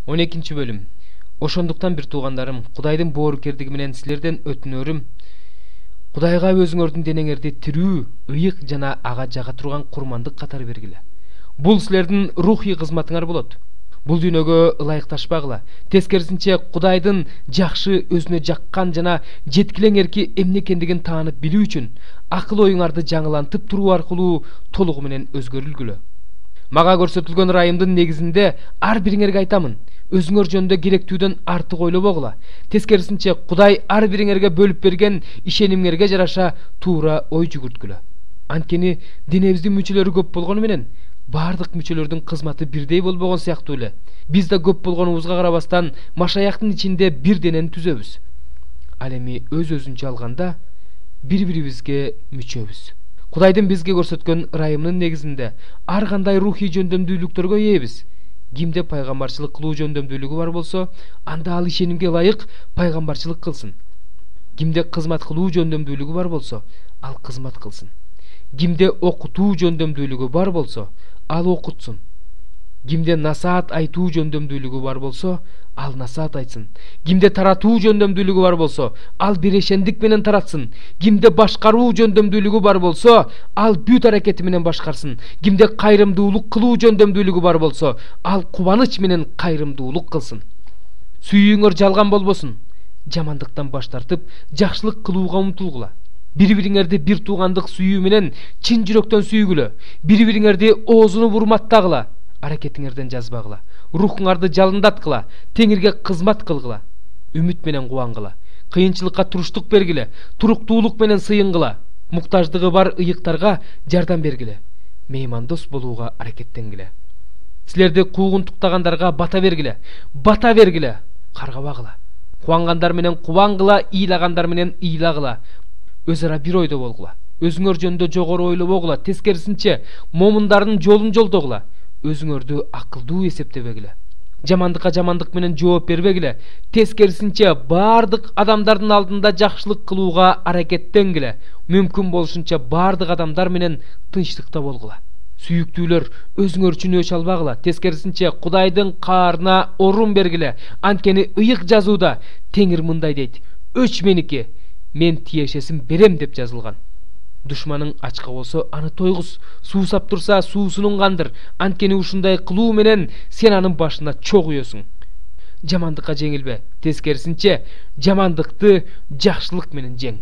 12 bölüm. Ошондуктан бир туугандарым, Кудайдын боорукердиги менен силерден өтүнөрүм, Кудайга өзүңөрдүн денеңерди тирүү, ыйык жана ага жага турган курмандык катары бергиле. Бул силердин рухий кызматыңар болот. Бул дүйнөгө ылайыкташпагыла. Тескерисинче Кудайдын жакшы, өзүнө жаккан жана жеткилең эрки эмне экендигин таанып билүү үчүн акыл оюңарды жаңылантып туруу аркылуу толугу менен өзгөрүлгүлө. Мага көрсөтүлгөн ырайымдын негизинде ар бириңерге айтамын, өзүңөр жөнүндө керектүүдөн артык ойлобогула. Тескерисинче Кудай ар бириңерге бөлүп берген ишенимиңерге жараша туура ой жүгүрткүлө. Анткени денебиздин мүчөлөрү көп болгону менен бардык мүчөлөрдүн кызматы бирдей болбогон сыяктуу эле. Биз да көп болгонубузга карабастан машаяктын ичинде бир денени түзөбүз. Ал эми өз-өзүнчө алганда бири-бирибизге мүчөбүз. Кудайдын бизге көрсөткөн ырайымынын негизинде ар кандай рухий жөндөмдүүлүктөргө ээбиз. Кимде пайгамбарчылык кылуу жөндөмдүүлүгү бар болсо, анда ал ишенимге ылайык пайгамбарчылык кылсын. Кимде кызмат кылуу жөндөмдүүлүгү бар болсо, ал кызмат кылсын. Кимде окутуу жөндөмдүүлүгү бар болсо, ал окутсун. Кимде насаат айтуу жөндөмдүүлүгү бар болсо, ал насаат айтсын. Кимде таратуу жөндөмдүүлүгү бар болсо, ал бирешендик менен таратсын. Кимде башкаруу жөндөмдүүлүгү бар болсо, ал бүт аракети менен башкарсын. Кимде кайрымдуулук кылуу жөндөмдүүлүгү бар болсо, ал кубаныч менен кайрымдуулук кылсын. Сүйүүңөр жалган болбосун. Жамандыктан баш тартып, жакшылык кылууга умтулгула. Бири-бириңерди бир туугандык сүйүү менен чын жүрөктөн сүйгүлө. Бири-бириңерди оозуну урматтагыла. Аракетиңерден жазбагыла. Рухуңарды жалындаткыла. Теңирге кызмат кылгыла. Үмүт менен кубангыла. Кыйынчылыкка туруштук бергиле. Туруктуулук менен сыйынгыла. Муктаждыгы бар ыйыктарга жардам бергиле. Меймандос болууга аракеттенгиле. Силерди куугунтуктагандарга бата бергиле. Бата бергиле. Каргабагыла. Кубангандар менен кубангыла, ыйлагандар менен ыйлагыла. Өзара бир ойдо болгула. Өзүңөр жөнүндө жогору ойлобогула. Тескерисинче момундардын жолун жолдогула. Өзүңөрдү акылдуу эсептебегиле. Жамандыкка жамандык менен жооп бербегиле. Тескерисинче бардык адамдардын алдында жакшылык кылууга аракеттенгиле. Мүмкүн болушунча бардык адамдар менен тынчтыкта болгула. Сүйүктүүлөр, өзүңөр үчүн өч албагыла. Тескерисинче Кудайдын каарына орун бергиле. Анткени ыйык жазууда Теңир мындай дейт: "Өч меники, мен тиешесин берем" деп жазылган. Душманың ачка болсо аны тойгуз, суусап турса суусунун кандыр. Анткени ушундай кылуу менен сен анын башына чогуйосуң. Жамандыкка жеңилбе. Тескерисинче жамандыкты жакшылык менен жең.